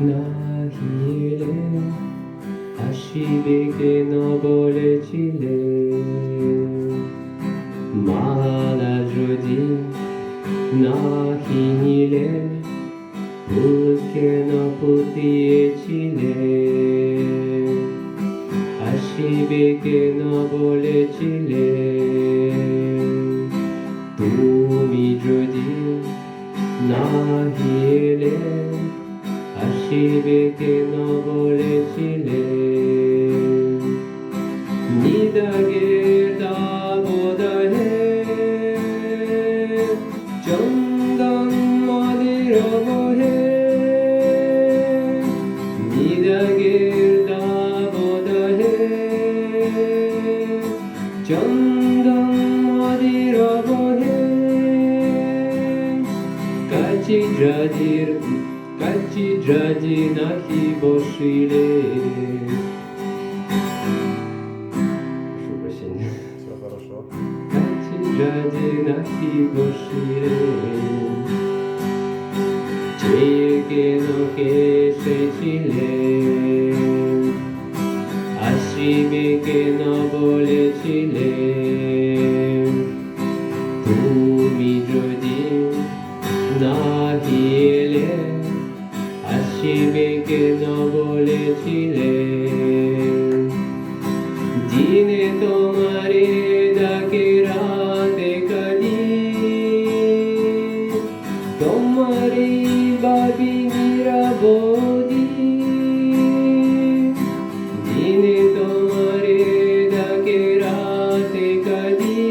নাহিলে আসিবে নবলেছিলে মালা যদি নাহিলে ফুল কেন পুতিয়েছিলে আসিবে কেন বলেছিলে তুমি যদি নাহিলে আসিবে কেন বলেছিলে নিদাগের দাবদাহে চন্দন মদের বহে নিদাগের দাবদাহে চন্দন মদের বহে কাছি দ্রাজি নাহি বসিলে Все хорошо. কাছি দ্রাজি নাহি বসিলে চেয়ে কেন কেসেছিলে আসিবে কেন বলেছিলে তুমি যদি নাহিলে আসিবে কেন বলেছিলে দিনে তোমারে ডাকে রাতে কাঁদি তোমারে ভাবি নিরাবধি দিনে তোমারে ডাকে রাতে কাঁদি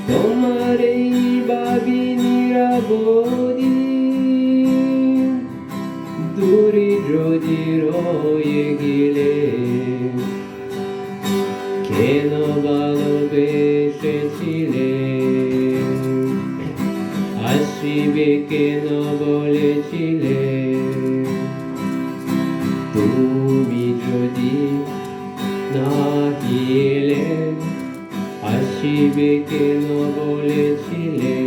তোমারে ভাবি নিরাবধি দূরে যদি রয়ে গেলে কেন ভালোবেসেছিলে আসিবে কেন বলেছিলে তুমি যদি নাহিলে আসিবে কেন বলেছিলে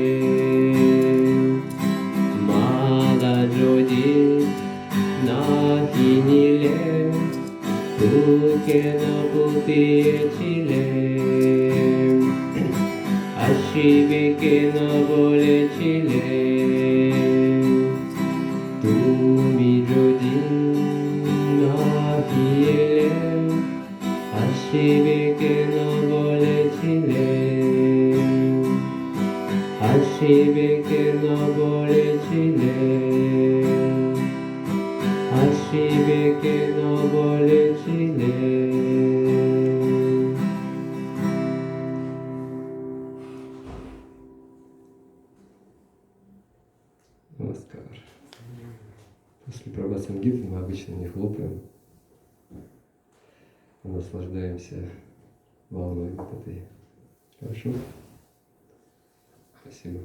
মালা যদি নাহিলে ফুল কেন পুতিয়েছিলে আসিবে কেন বলেছিলে তুমি যদি নাহিলে আসিবে কেন বলেছিলে আসিবে কেন বলেছিলে আসিবে কেন বলেছিলে Нamaскар. После прабхасангиты мы обычно не хлопаем, а наслаждаемся волной вот этой. Хорошо? Спасибо.